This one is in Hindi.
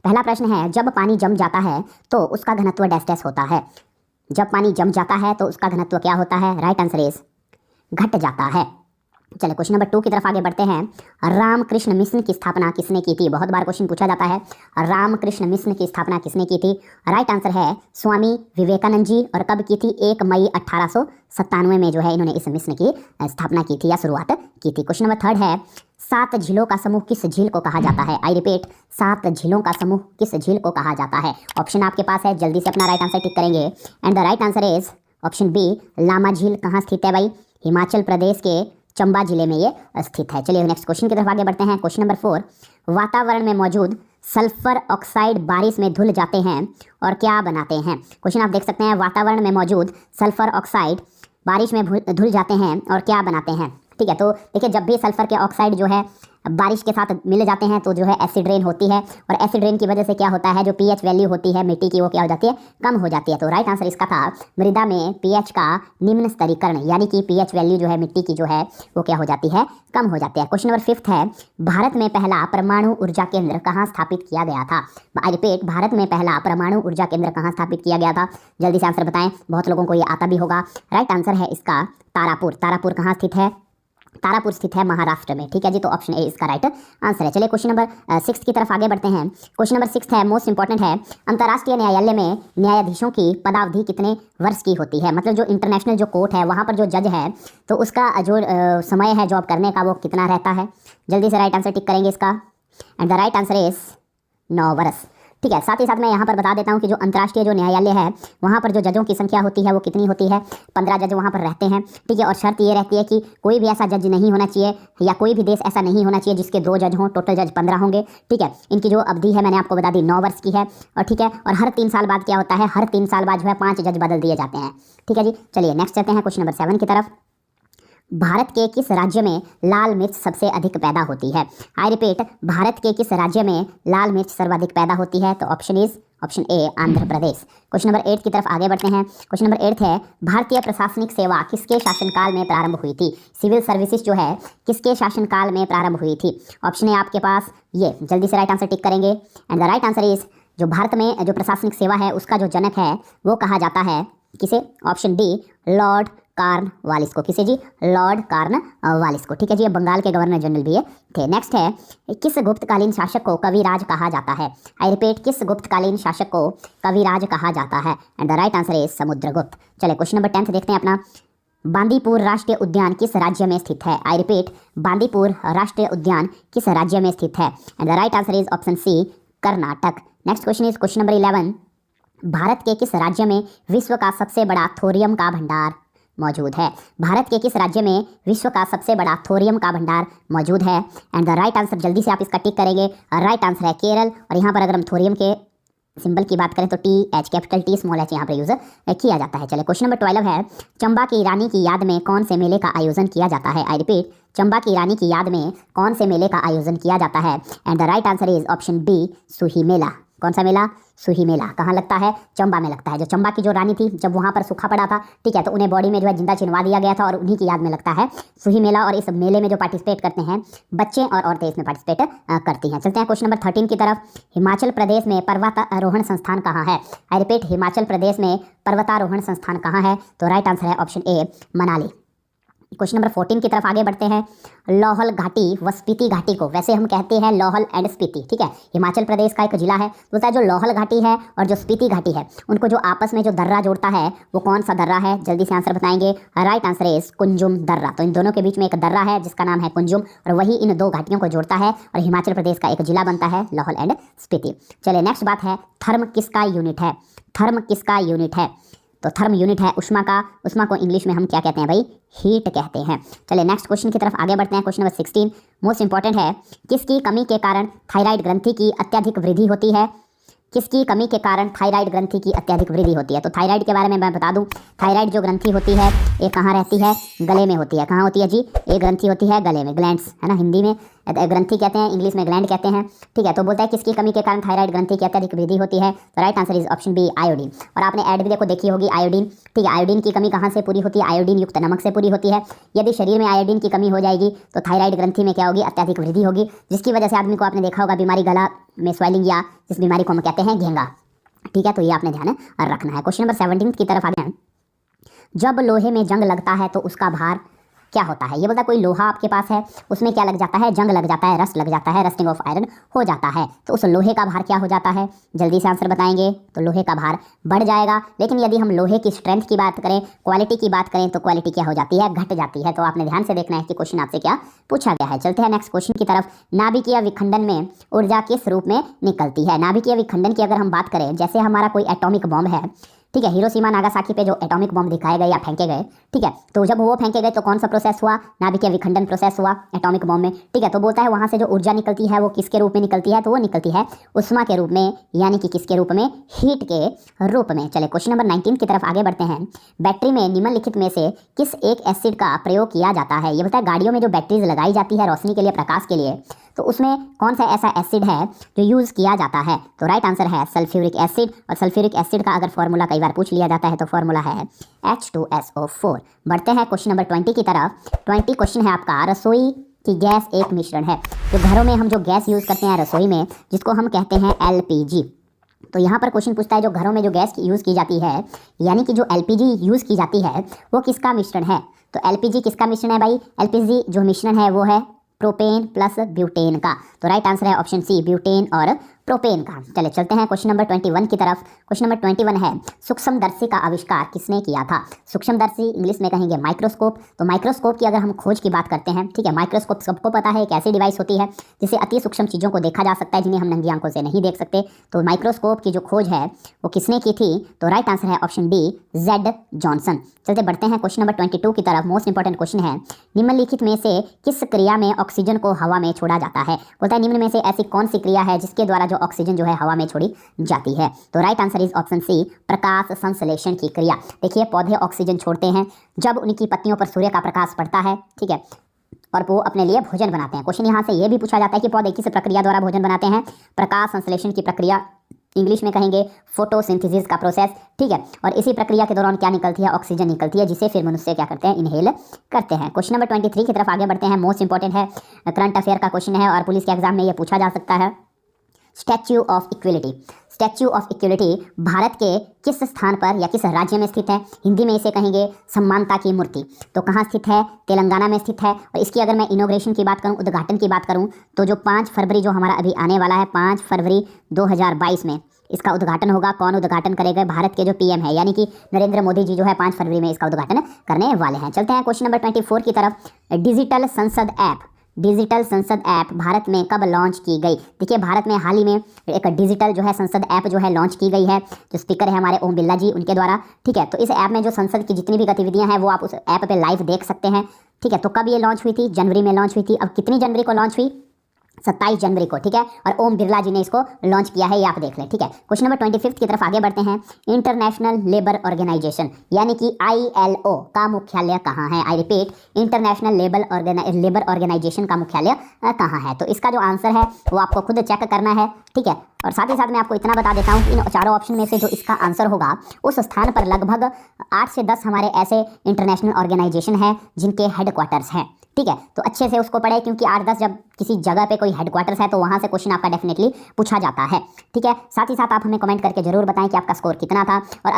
पहला प्रश्न है, जब पानी जम जाता है तो उसका घनत्व डैश डैश होता है। जब पानी जम जाता है तो उसका घनत्व क्या होता है? राइट आंसर इज घट जाता है। चलिए क्वेश्चन नंबर 2 की तरफ आगे बढ़ते हैं। रामकृष्ण मिशन की स्थापना किसने की थी? बहुत बार क्वेश्चन पूछा जाता है, रामकृष्ण मिशन की स्थापना किसने की थी? राइट आंसर है स्वामी विवेकानंद जी। और कब की थी? 1 मई 1897 में जो है इन्होंने इस मिशन की स्थापना की थी या शुरुआत की थी। क्वेश्चन नंबर 3 है, 7 झीलों का समूह किस झील को कहा जाता है? आई रिपीट, 7 झीलों का समूह किस झील को कहा जाता है? ऑप्शन आपके पास है, जल्दी से अपना राइट आंसर टिक करेंगे। And the right answer is option B, लामा झील। कहाँ स्थित है भाई? हिमाचल प्रदेश के चंबा जिले में ये स्थित है। चलिए नेक्स्ट क्वेश्चन की तरफ आगे बढ़ते हैं। क्वेश्चन नंबर 4, वातावरण में मौजूद सल्फर ऑक्साइड बारिश में धुल जाते हैं और क्या बनाते हैं? क्वेश्चन आप देख सकते हैं, वातावरण में मौजूद सल्फर ऑक्साइड बारिश में धुल जाते हैं और क्या बनाते हैं। ठीक है, तो देखिए जब भी सल्फर के ऑक्साइड जो है बारिश के साथ मिल जाते हैं तो जो है एसिड रेन होती है, और एसिड रेन की वजह से क्या होता है, जो पीएच वैल्यू होती है मिट्टी की वो क्या हो जाती है? कम हो जाती है। तो राइट आंसर इसका था मृदा में पीएच का निम्न स्तरीकरण, यानी कि पीएच वैल्यू जो है मिट्टी की जो है वो क्या हो जाती है? कम हो जाती है। क्वेश्चन नंबर 5 है, भारत में पहला परमाणु ऊर्जा केंद्र कहाँ स्थापित किया गया था? आई रिपीट, भारत में पहला परमाणु ऊर्जा केंद्र कहाँ स्थापित किया गया था? जल्दी से आंसर बताएं, बहुत लोगों को ये आता भी होगा। राइट आंसर है इसका तारापुर। तारापुर कहाँ स्थित है? तारापुर स्थित है महाराष्ट्र में। ठीक है जी, तो ऑप्शन ए इसका राइट आंसर है। चलिए क्वेश्चन नंबर 6 की तरफ आगे बढ़ते हैं। क्वेश्चन नंबर 6 है, मोस्ट इंपॉर्टेंट है, अंतर्राष्ट्रीय न्यायालय में न्यायाधीशों की पदावधि कितने वर्ष की होती है? मतलब जो इंटरनेशनल जो कोर्ट है वहाँ पर जो जज है तो उसका जो समय है जॉब करने का वो कितना रहता है? जल्दी से राइट आंसर टिक करेंगे इसका। And the right answer is 9 वर्ष। ठीक है, साथ ही साथ मैं यहाँ पर बता देता हूँ कि जो अंतर्राष्ट्रीय जो न्यायालय है वहाँ पर जो जजों की संख्या होती है वो कितनी होती है? 15 जज वहाँ पर रहते हैं। ठीक है, और शर्त ये रहती है कि कोई भी ऐसा जज नहीं होना चाहिए या कोई भी देश ऐसा नहीं होना चाहिए जिसके 2 जज हों। टोटल जज 15 होंगे। ठीक है, इनकी जो अवधि है मैंने आपको बता दी 9 वर्ष की है। और ठीक है, और हर 3 साल बाद क्या होता है? हर 3 साल बाद जो है 5 जज बदल दिए जाते हैं। ठीक है जी, चलिए नेक्स्ट चलते हैं क्वेश्चन नंबर 7 की तरफ। भारत के किस राज्य में लाल मिर्च सबसे अधिक पैदा होती है? आई रिपीट, भारत के किस राज्य में लाल मिर्च सर्वाधिक पैदा होती है? तो option is option A, Andhra Pradesh. Question number 8 की तरफ आगे बढ़ते हैं। क्वेश्चन नंबर 8 है, भारतीय प्रशासनिक सेवा किसके शासनकाल में प्रारंभ हुई थी? सिविल सर्विसेज जो है किसके शासनकाल में प्रारंभ हुई थी? ऑप्शन है आपके पास ये, जल्दी से राइट आंसर टिक करेंगे। And the right answer is, जो भारत में जो प्रशासनिक सेवा है उसका जो जनक है वो कहा जाता है किसे? ऑप्शन डी, लॉर्ड कार्नवालिस को। किसे जी? लॉर्ड कार्नवालिस को। ठीक है जी, ये बंगाल के गवर्नर जनरल भी ये थे। नेक्स्ट है, किस गुप्तकालीन शासक को कविराज कहा जाता है? आई रिपीट, किस गुप्तकालीन शासक को कविराज कहा जाता है? And the right answer is Samudragupta. चले क्वेश्चन नंबर 10 देखते हैं अपना। बांदीपुर राष्ट्रीय उद्यान किस राज्य में स्थित है? आई रिपीट, बांदीपुर राष्ट्रीय उद्यान किस राज्य में स्थित है? And the right answer is option C, Karnataka. Next question is question number 11, Bharat के किस राज्य में विश्व का सबसे बड़ा थोरियम का भंडार मौजूद है? भारत के किस राज्य में विश्व का सबसे बड़ा थोरियम का भंडार मौजूद है? एंड द राइट आंसर, जल्दी से आप इसका टिक करेंगे। राइट आंसर है केरल। और यहाँ पर अगर हम थोरियम के सिंबल की बात करें तो TH, capital T small h यहाँ पर यूज किया जाता है। चले क्वेश्चन नंबर 12 है, चंबा की रानी की याद में कौन से मेले का आयोजन किया जाता है? आई रिपीट, चंबा की रानी की याद में कौन से मेले का आयोजन किया जाता है? And the right answer is option B, Suhi मेला। कौन सा मेला? सुही मेला। कहाँ लगता है? चंबा में लगता है। जो चंबा की जो रानी थी जब वहाँ पर सूखा पड़ा था, ठीक है, तो उन्हें बॉडी में जो है जिंदा चिनवा दिया गया था और उन्हीं की याद में लगता है सुही मेला। और इस मेले में जो पार्टिसिपेट करते हैं बच्चे और औरतें इसमें पार्टिसिपेट करती हैं। चलते हैं क्वेश्चन नंबर 13 की तरफ। हिमाचल प्रदेश में पर्वतारोहण संस्थान कहाँ है? आई रिपीट, हिमाचल प्रदेश में पर्वतारोहण संस्थान कहाँ है? तो राइट आंसर है option A, Manali. Question number 14 की तरफ आगे बढ़ते हैं। लाहौल घाटी व स्पीति घाटी को वैसे हम कहते हैं लाहौल एंड स्पीति। ठीक है, हिमाचल प्रदेश का एक जिला है। तो जो लाहौल घाटी है और जो स्पीति घाटी है उनको जो आपस में जो दर्रा जोड़ता है वो कौन सा दर्रा है? जल्दी से आंसर बताएंगे। राइट आंसर इज कुंजुम दर्रा। तो इन दोनों के बीच में एक दर्रा है जिसका नाम है कुंजुम, और वही इन 2 घाटियों को जोड़ता है और हिमाचल प्रदेश का एक जिला बनता है लाहौल एंड स्पीति। चलिए नेक्स्ट बात है, थर्म किसका यूनिट है? थर्म किसका यूनिट है? तो थर्म यूनिट है उष्मा का। उष्मा को इंग्लिश में हम क्या कहते हैं भाई? हीट कहते हैं। चलिए नेक्स्ट क्वेश्चन की तरफ आगे बढ़ते हैं। क्वेश्चन नंबर 16 मोस्ट इंपॉर्टेंट है, किसकी कमी के कारण थायराइड ग्रंथि की अत्यधिक वृद्धि होती है? किसकी कमी के कारण थायराइड ग्रंथि की अत्यधिक वृद्धि होती है? तो थायराइड के बारे में मैं बता दूं, थायराइड जो ग्रंथि होती है ये कहाँ रहती है? गले में होती है। कहाँ होती है जी? ये ग्रंथि होती है गले में, ग्लैंड्स है ना हिंदी में। ग्रंथि कहते हैं, इंग्लिश में ग्लैंड कहते हैं। ठीक है, तो बोलता है किसकी कमी के कारण थायराइड ग्रंथि की अत्यधिक वृद्धि होती है, तो right answer is option B iodine. और आपने ऐड भी देखो देखी होगी आयोडीन। ठीक है, आयोडीन की कमी कहाँ से पूरी होती है? आयोडीन युक्त नमक से पूरी होती है। यदि शरीर में आयोडीन की कमी हो जाएगी तो थायराइड ग्रंथि में क्या होगी? अत्यधिक वृद्धि होगी, जिसकी वजह से आदमी को आपने देखा होगा बीमारी गला में स्वेलिंग, या जिस बीमारी को हम कहते हैं घेंगा। ठीक है, तो ये आपने ध्यान रखना है। क्वेश्चन नंबर 17 की तरफ आगे हैं। जब लोहे में जंग लगता है तो उसका भार क्या होता है? ये बोलता है कोई लोहा आपके पास है, उसमें क्या लग जाता है? जंग लग जाता है, रस्ट लग जाता है, रस्टिंग ऑफ आयरन हो जाता है, तो उस लोहे का भार क्या हो जाता है? जल्दी से आंसर बताएंगे। तो लोहे का भार बढ़ जाएगा। लेकिन यदि हम लोहे की स्ट्रेंथ की बात करें, क्वालिटी की बात करें, तो क्वालिटी क्या हो जाती है? घट जाती है। तो आपने ध्यान से देखना है कि क्वेश्चन आपसे क्या पूछा गया है। चलते हैं नेक्स्ट क्वेश्चन की तरफ। नाभिकीय विखंडन में ऊर्जा किस रूप में निकलती है? नाभिकीय विखंडन की अगर हम बात करें, जैसे हमारा कोई एटॉमिक बॉम्ब है, ठीक है, हिरोशिमा नागासाकी पे जो एटॉमिक बॉम्ब दिखाए गए या फेंके गए, ठीक है, तो जब वो फेंके गए तो कौन सा प्रोसेस हुआ? नाभिकीय विखंडन प्रोसेस हुआ एटॉमिक बॉम्ब में। ठीक है, तो बोलता है वहां से जो ऊर्जा निकलती है वो किसके रूप में निकलती है? तो वो निकलती है उष्मा के रूप में, यानी कि किसके रूप में? हीट के रूप में। चले क्वेश्चन नंबर 19 की तरफ आगे बढ़ते हैं। बैटरी में निम्नलिखित में से किस एक एसिड का प्रयोग किया जाता है? ये बताया गाड़ियों में जो बैटरीज लगाई जाती है रोशनी के लिए, प्रकाश के लिए, तो उसमें कौन सा ऐसा एसिड है जो यूज़ किया जाता है? तो राइट आंसर है सल्फ्यूरिक एसिड। और सल्फ्यूरिक एसिड का अगर फॉर्मूला कई बार पूछ लिया जाता है तो फॉर्मूला है H2SO4। बढ़ते हैं क्वेश्चन नंबर 20 की तरफ। 20 क्वेश्चन है आपका, रसोई की गैस एक मिश्रण है। जो घरों में हम जो गैस यूज़ करते हैं रसोई में, जिसको हम कहते हैं LPG। तो यहाँ पर क्वेश्चन पूछता है जो घरों में जो गैस यूज़ की जाती है, यानी कि जो LPG यूज़ की जाती है, वो किसका मिश्रण है? तो LPG किसका मिश्रण है भाई? LPG जो मिश्रण है वो है प्रोपेन प्लस ब्यूटेन का। तो राइट आंसर है ऑप्शन सी, ब्यूटेन और प्रोपेन का। चले चलते हैं क्वेश्चन नंबर 21 की तरफ। क्वेश्चन नंबर 21 है, सूक्ष्मदर्शी का आविष्कार किसने किया था? सूक्ष्मदर्शी इंग्लिश में कहेंगे माइक्रोस्कोप। तो माइक्रोस्कोप की अगर हम खोज की बात करते हैं, ठीक है, माइक्रोस्कोप सबको पता है एक ऐसी डिवाइस होती है जिससे अति सूक्ष्म चीज़ों को देखा जा सकता है, जिन्हें हम नंगी आंखों से नहीं देख सकते। तो माइक्रोस्कोप की जो खोज है वो किसने की थी? तो राइट आंसर है ऑप्शन बी, जेड जॉनसन। चलते बढ़ते हैं क्वेश्चन नंबर 22 की तरफ। मोस्ट इंपॉर्टेंट क्वेश्चन है, निम्नलिखित में से किस क्रिया में ऑक्सीजन को हवा में छोड़ा जाता है? बोलता है निम्न में से ऐसी कौन सी क्रिया है जिसके द्वारा जो ऑक्सीजन जो है हवा में छोड़ी जाती है? तो right answer is option C, प्रकाश संश्लेषण की क्रिया। देखिए, पौधे ऑक्सीजन छोड़ते हैं जब उनकी पत्तियों पर सूर्य का प्रकाश पड़ता है, ठीक है, और वो अपने लिए भोजन बनाते हैं। क्वेश्चन यहाँ से ये भी पूछा जाता है कि पौधे किस प्रक्रिया द्वारा भोजन बनाते हैं? प्रकाश संश्लेषण की प्रक्रिया, इंग्लिश में कहेंगे फोटोसिंथेसिस का प्रोसेस। ठीक है, और इसी प्रक्रिया के दौरान क्या निकलती है? ऑक्सीजन निकलती है, जिसे फिर मनुष्य क्या करते हैं? इनहेल करते हैं। क्वेश्चन नंबर 23 की तरफ आगे बढ़ते हैं। मोस्ट इंपॉर्टेंट है, करंट अफेयर का क्वेश्चन है और पुलिस के एग्जाम में ये पूछा जा सकता है। Statue of equality, statue of equality Bharat के किस स्थान पर या किस राज्य में स्थित है? हिंदी में इसे कहेंगे समानता की मूर्ति। तो कहाँ स्थित है? तेलंगाना में स्थित है। और इसकी अगर मैं इनॉग्रेशन की बात करूँ, उद्घाटन की बात करूँ, तो जो 5 फरवरी जो हमारा अभी आने वाला है, 5 फरवरी 2022 में इसका उद्घाटन होगा। कौन उद्घाटन करेगा? भारत के जो पीएम है, यानी कि नरेंद्र मोदी जी जो है 5 फरवरी में इसका उद्घाटन करने वाले हैं। चलते हैं क्वेश्चन नंबर 24 की तरफ। डिजिटल संसद ऐप, डिजिटल संसद ऐप भारत में कब लॉन्च की गई? देखिए, भारत में हाल ही में एक डिजिटल जो है संसद ऐप जो है लॉन्च की गई है। जो स्पीकर है हमारे ओम बिरला जी, उनके द्वारा। ठीक है, तो इस ऐप में जो संसद की जितनी भी गतिविधियां हैं वो आप उस ऐप पे लाइव देख सकते हैं। ठीक है, तो कब ये लॉन्च हुई थी? जनवरी में लॉन्च हुई थी। अब कितनी जनवरी को लॉन्च हुई? 27 जनवरी को। ठीक है, और ओम बिरला जी ने इसको लॉन्च किया है, ये आप देख लें। ठीक है, क्वेश्चन नंबर 25 की तरफ आगे बढ़ते हैं। इंटरनेशनल लेबर ऑर्गेनाइजेशन यानी कि ILO का मुख्यालय कहाँ है? I repeat, international labour organisation का मुख्यालय कहाँ है? तो इसका जो आंसर है वो आपको खुद चेक करना है। ठीक है, और साथ ही साथ मैं आपको इतना बता देता हूँ कि इन चारों ऑप्शन में से जो इसका आंसर होगा, उस स्थान पर लगभग 8 से 10 हमारे ऐसे इंटरनेशनल ऑर्गेनाइजेशन हैं जिनके हेडक्वार्टर्स हैं। ठीक है, तो अच्छे से उसको पढ़े, क्योंकि 8-10 जब किसी जगह पे कोई हेडक्वार्टर्स है तो वहाँ से क्वेश्चन आपका डेफिनेटली पूछा जाता है। ठीक है, साथ ही साथ आप हमें कमेंट करके जरूर बताएं कि आपका स्कोर कितना था। और